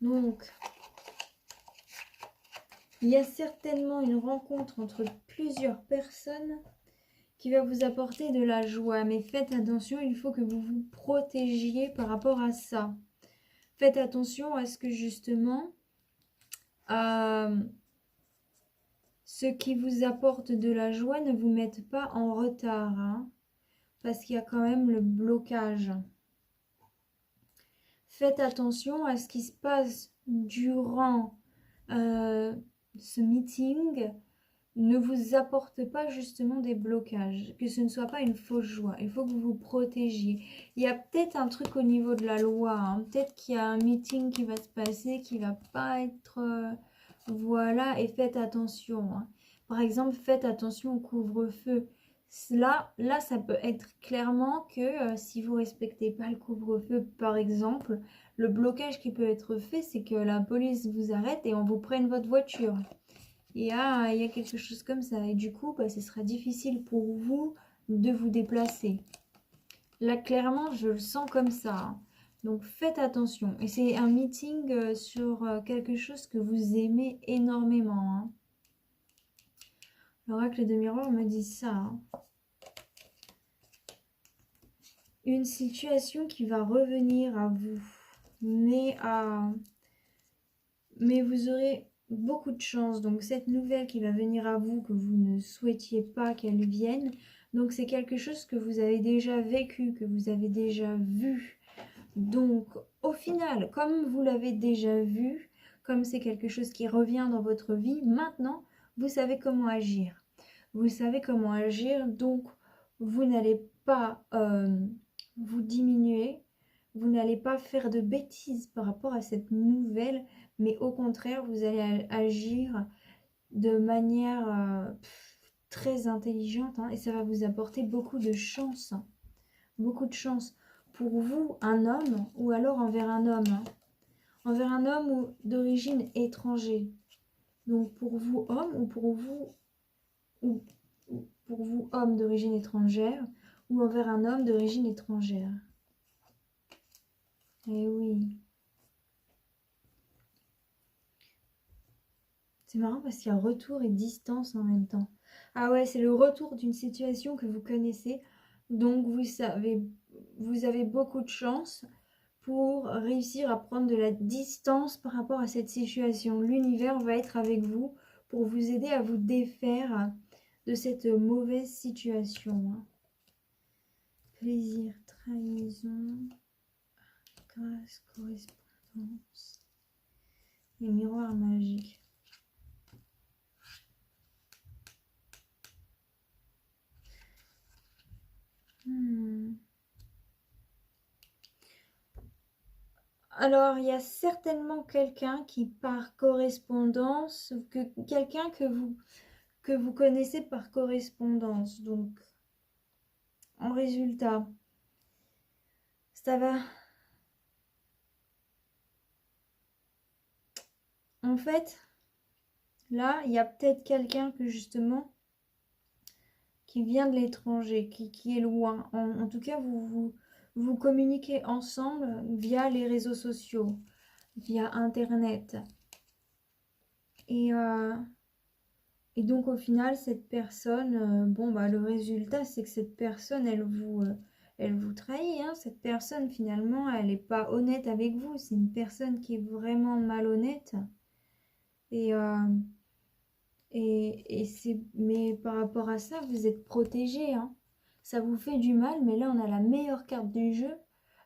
Donc, il y a certainement une rencontre entre plusieurs personnes qui va vous apporter de la joie. Mais faites attention, il faut que vous vous protégiez par rapport à ça. Faites attention à ce que justement, ce qui vous apporte de la joie ne vous mette pas en retard. Hein, parce qu'il y a quand même le blocage. Faites attention à ce qui se passe durant ce meeting ne vous apporte pas justement des blocages, que ce ne soit pas une fausse joie. Il faut que vous vous protégiez. Il y a peut-être un truc au niveau de la loi, hein. Peut-être qu'il y a un meeting qui va se passer, qui va pas être... voilà, et faites attention. Hein. Par exemple, faites attention au couvre-feu. Là, ça peut être clairement que si vous respectez pas le couvre-feu, par exemple, le blocage qui peut être fait, c'est que la police vous arrête et on vous prenne votre voiture. Il y a quelque chose comme ça. Et du coup, bah, ce sera difficile pour vous de vous déplacer. Là, clairement, je le sens comme ça. Hein. Donc, faites attention. Et c'est un meeting sur quelque chose que vous aimez énormément. Hein. L'oracle de miroir me dit ça. Hein. Une situation qui va revenir à vous. Mais vous aurez beaucoup de chance. Donc cette nouvelle qui va venir à vous, que vous ne souhaitiez pas qu'elle vienne, donc c'est quelque chose que vous avez déjà vécu, que vous avez déjà vu. Donc au final, comme vous l'avez déjà vu, comme c'est quelque chose qui revient dans votre vie, maintenant, vous savez comment agir. Vous savez comment agir, donc vous n'allez pas vous diminuer, vous n'allez pas faire de bêtises par rapport à cette nouvelle, mais au contraire, vous allez agir de manière très intelligente, hein, et ça va vous apporter beaucoup de chance. Beaucoup de chance pour vous, un homme, ou alors envers un homme. Hein, envers un homme d'origine étrangère. Donc pour vous, homme, ou pour vous, homme d'origine étrangère, ou envers un homme d'origine étrangère. Eh oui. C'est marrant parce qu'il y a retour et distance en même temps. Ah ouais, c'est le retour d'une situation que vous connaissez. Donc vous avez beaucoup de chance pour réussir à prendre de la distance par rapport à cette situation. L'univers va être avec vous pour vous aider à vous défaire de cette mauvaise situation. Plaisir, trahison, grâce, correspondance et miroir magique. Alors, il y a certainement quelqu'un qui, par correspondance, quelqu'un que vous connaissez par correspondance. Donc, en résultat, ça va. En fait, là, il y a peut-être quelqu'un que justement qui vient de l'étranger, qui est loin. En tout cas, vous communiquez ensemble via les réseaux sociaux, via Internet. Et donc au final, cette personne, bon bah le résultat c'est que cette personne, elle vous trahit. Hein. Cette personne finalement, elle n'est pas honnête avec vous. C'est une personne qui est vraiment malhonnête. Et mais par rapport à ça, vous êtes protégé. Hein. Ça vous fait du mal, mais là on a la meilleure carte du jeu.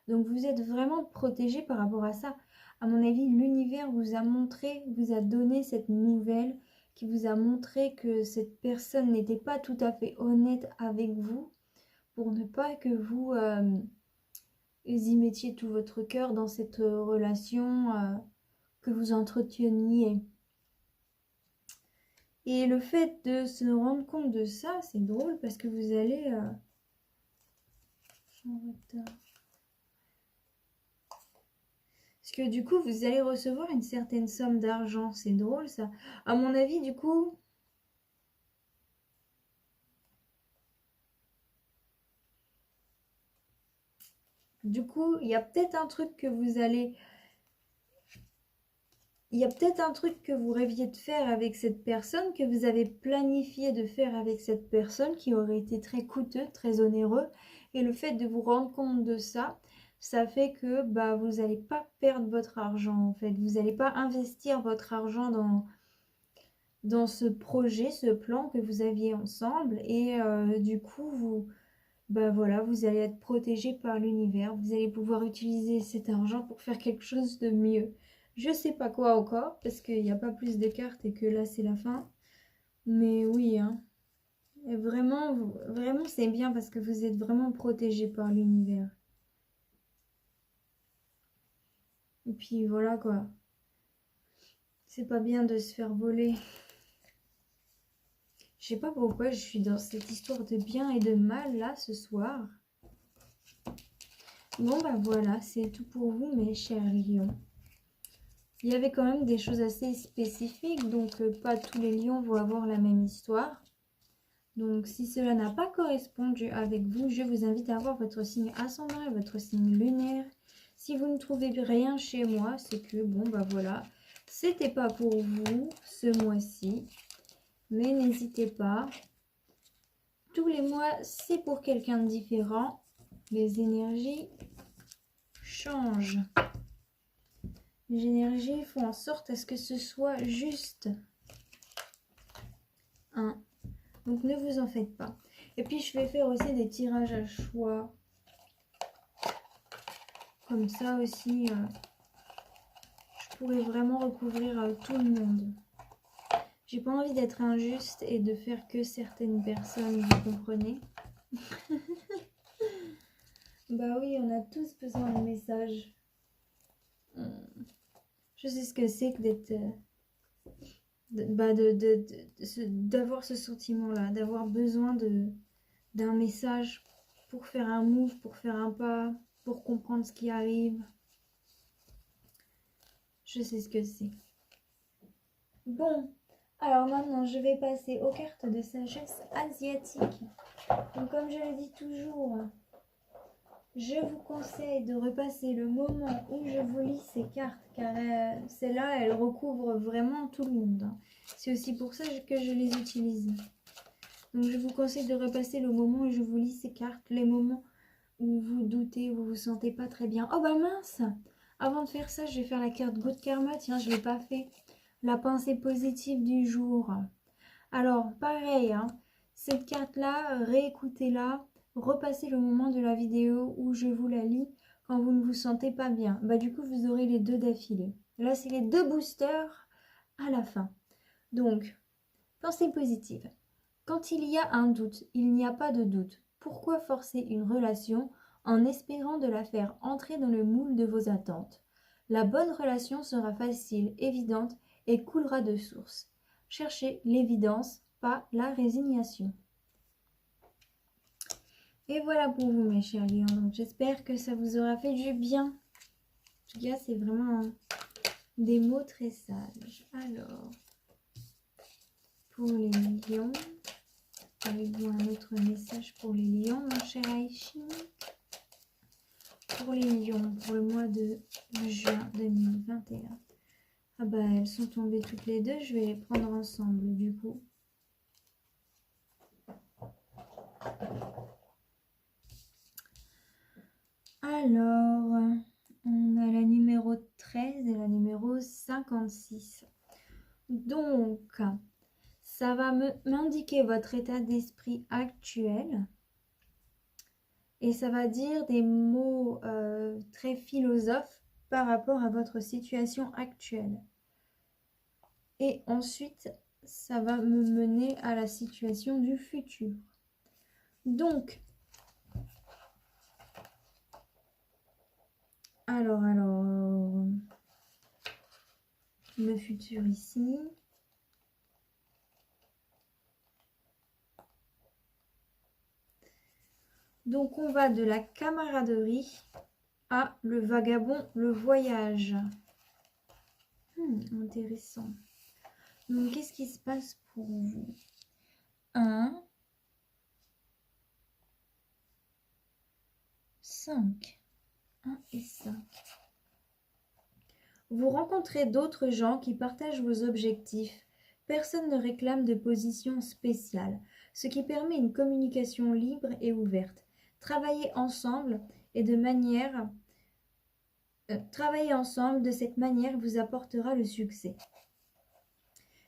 Donc vous êtes vraiment protégé par rapport à ça. À mon avis, l'univers vous a montré, vous a donné cette nouvelle qui vous a montré que cette personne n'était pas tout à fait honnête avec vous pour ne pas que vous y mettiez tout votre cœur dans cette relation que vous entreteniez. Et le fait de se rendre compte de ça, c'est drôle parce que vous allez... Parce que du coup, vous allez recevoir une certaine somme d'argent. C'est drôle ça. À mon avis, du coup... il y a peut-être un truc que vous allez... Il y a peut-être un truc que vous rêviez de faire avec cette personne, que vous avez planifié de faire avec cette personne, qui aurait été très coûteux, très onéreux. Et le fait de vous rendre compte de ça, ça fait que bah, vous n'allez pas perdre votre argent en fait. Vous n'allez pas investir votre argent dans ce projet, ce plan que vous aviez ensemble. Et du coup, bah voilà, vous allez être protégé par l'univers. Vous allez pouvoir utiliser cet argent pour faire quelque chose de mieux. Je sais pas quoi encore, parce qu'il n'y a pas plus de cartes et que là c'est la fin. Mais oui, hein. Et vraiment, vraiment c'est bien parce que vous êtes vraiment protégé par l'univers. Et puis voilà quoi. C'est pas bien de se faire voler. Je sais pas pourquoi je suis dans cette histoire de bien et de mal là ce soir. Bon bah voilà, c'est tout pour vous mes chers lions. Il y avait quand même des choses assez spécifiques, donc pas tous les lions vont avoir la même histoire. Donc si cela n'a pas correspondu avec vous, je vous invite à voir votre signe ascendant et votre signe lunaire. Si vous ne trouvez rien chez moi, c'est que bon bah voilà, c'était pas pour vous ce mois-ci. Mais n'hésitez pas. Tous les mois, c'est pour quelqu'un de différent. Les énergies changent. Les énergies font en sorte à ce que ce soit juste. Hein. Donc ne vous en faites pas. Et puis je vais faire aussi des tirages à choix. Comme ça aussi, je pourrais vraiment recouvrir tout le monde. J'ai pas envie d'être injuste et de faire que certaines personnes, vous comprenez? Bah oui, on a tous besoin de messages. Je sais ce que c'est que d'être... d'avoir ce sentiment-là, d'avoir besoin d'un message pour faire un move, pour faire un pas, pour comprendre ce qui arrive. Je sais ce que c'est. Bon, alors maintenant je vais passer aux cartes de sagesse asiatique. Donc comme je le dis toujours, je vous conseille de repasser le moment où je vous lis ces cartes, car celles-là, elles recouvrent vraiment tout le monde. Hein. C'est aussi pour ça que je les utilise. Donc je vous conseille de repasser le moment où je vous lis ces cartes, les moments où vous doutez, où vous vous sentez pas très bien. Oh bah mince! Avant de faire ça, je vais faire la carte Good Karma. Tiens, je ne l'ai pas fait. La pensée positive du jour. Alors, pareil, hein, cette carte-là, réécoutez-la. Repassez le moment de la vidéo où je vous la lis quand vous ne vous sentez pas bien. Bah du coup, vous aurez les deux d'affilée. Là, c'est les deux boosters à la fin. Donc, pensée positive. Quand il y a un doute, il n'y a pas de doute. Pourquoi forcer une relation en espérant de la faire entrer dans le moule de vos attentes? La bonne relation sera facile, évidente et coulera de source. Cherchez l'évidence, pas la résignation. Et voilà pour vous mes chers lions. Donc j'espère que ça vous aura fait du bien. En tout cas, c'est vraiment des mots très sages. Alors, pour les lions, avez-vous un autre message pour les lions, mon cher Aïchi? Pour les lions, pour le mois de juin 2021. Ah bah, elles sont tombées toutes les deux. Je vais les prendre ensemble, du coup. Alors, on a la numéro 13 et la numéro 56. Donc, ça va m'indiquer votre état d'esprit actuel. Et ça va dire des mots très philosophes par rapport à votre situation actuelle. Et ensuite, ça va me mener à la situation du futur. Donc, alors, le futur ici. Donc, on va de la camaraderie à le vagabond, le voyage. Intéressant. Donc, qu'est-ce qui se passe pour vous? 1, 5. 1 et 5. Vous rencontrez d'autres gens qui partagent vos objectifs. Personne ne réclame de position spéciale, ce qui permet une communication libre et ouverte. Travaillez ensemble de cette manière vous apportera le succès.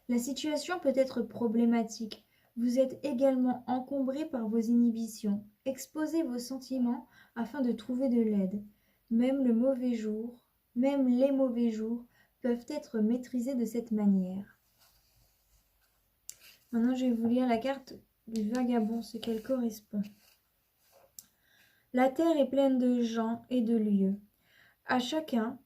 La situation peut être problématique. Vous êtes également encombré par vos inhibitions. Exposez vos sentiments afin de trouver de l'aide. Même les mauvais jours peuvent être maîtrisés de cette manière. Maintenant, je vais vous lire la carte du vagabond, ce qu'elle correspond. La terre est pleine de gens et de lieux. Chacun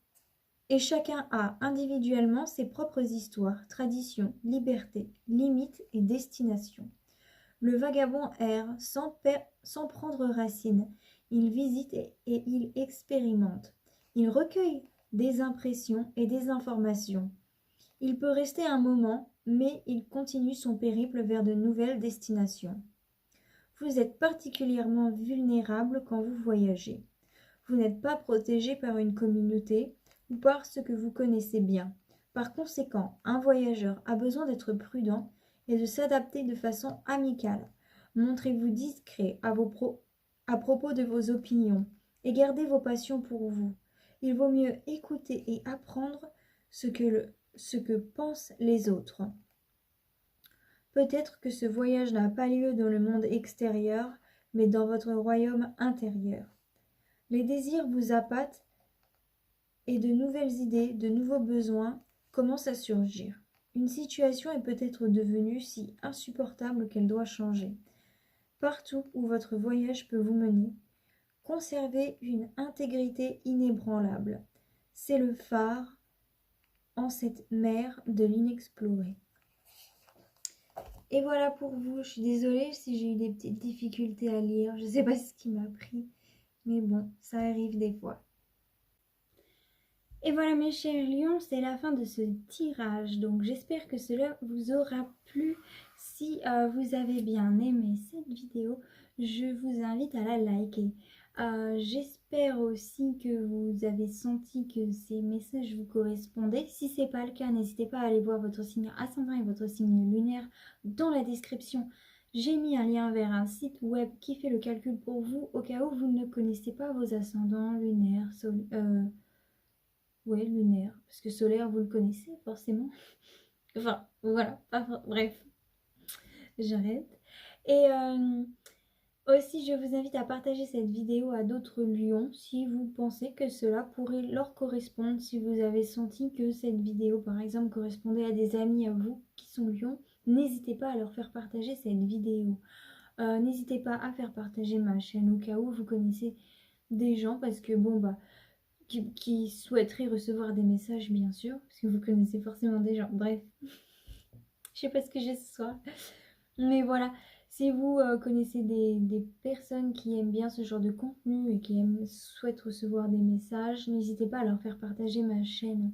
a individuellement ses propres histoires, traditions, libertés, limites et destinations. Le vagabond erre sans prendre racine. Il visite et il expérimente. Il recueille des impressions et des informations. Il peut rester un moment, mais il continue son périple vers de nouvelles destinations. Vous êtes particulièrement vulnérable quand vous voyagez. Vous n'êtes pas protégé par une communauté ou par ce que vous connaissez bien. Par conséquent, un voyageur a besoin d'être prudent et de s'adapter de façon amicale. Montrez-vous discret à propos de vos opinions et gardez vos passions pour vous. Il vaut mieux écouter et apprendre ce que pensent les autres. Peut-être que ce voyage n'a pas lieu dans le monde extérieur, mais dans votre royaume intérieur. Les désirs vous appâtent et de nouvelles idées, de nouveaux besoins commencent à surgir. Une situation est peut-être devenue si insupportable qu'elle doit changer. Partout où votre voyage peut vous mener, conservez une intégrité inébranlable. C'est le phare en cette mer de l'inexploré. Et voilà pour vous. Je suis désolée si j'ai eu des petites difficultés à lire. Je ne sais pas ce qui m'a pris. Mais bon, ça arrive des fois. Et voilà mes chers lions, c'est la fin de ce tirage. Donc j'espère que cela vous aura plu. Si vous avez bien aimé cette vidéo, je vous invite à la liker. J'espère aussi que vous avez senti que ces messages vous correspondaient. Si ce n'est pas le cas, n'hésitez pas à aller voir votre signe ascendant et votre signe lunaire dans la description. J'ai mis un lien vers un site web qui fait le calcul pour vous au cas où vous ne connaissez pas vos ascendants lunaires, ouais, lunaire, parce que solaire, vous le connaissez forcément. Enfin, voilà, bref, j'arrête. Et aussi, je vous invite à partager cette vidéo à d'autres lions si vous pensez que cela pourrait leur correspondre. Si vous avez senti que cette vidéo, par exemple, correspondait à des amis à vous qui sont lions, n'hésitez pas à leur faire partager cette vidéo. N'hésitez pas à faire partager ma chaîne au cas où vous connaissez des gens, parce que bon, bah, qui souhaiteraient recevoir des messages, bien sûr, parce que vous connaissez forcément des gens. Bref, je sais pas ce que j'ai ce soir. Mais voilà, si vous connaissez des personnes qui aiment bien ce genre de contenu et qui souhaitent recevoir des messages, n'hésitez pas à leur faire partager ma chaîne.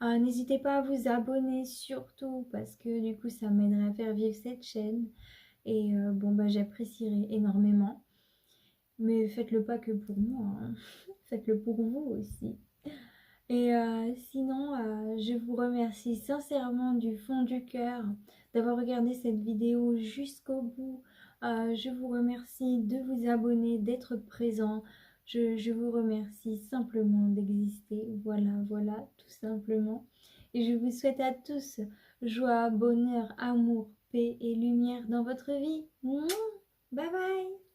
N'hésitez pas à vous abonner surtout, parce que du coup ça m'aiderait à faire vivre cette chaîne. Et bon, bah, j'apprécierais énormément. Mais faites-le pas que pour moi, hein. Faites-le pour vous aussi. Et sinon, je vous remercie sincèrement du fond du cœur d'avoir regardé cette vidéo jusqu'au bout. Je vous remercie de vous abonner, d'être présent. Je vous remercie simplement d'exister. Voilà, voilà, tout simplement. Et je vous souhaite à tous joie, bonheur, amour, paix et lumière dans votre vie. Mouah. Bye bye!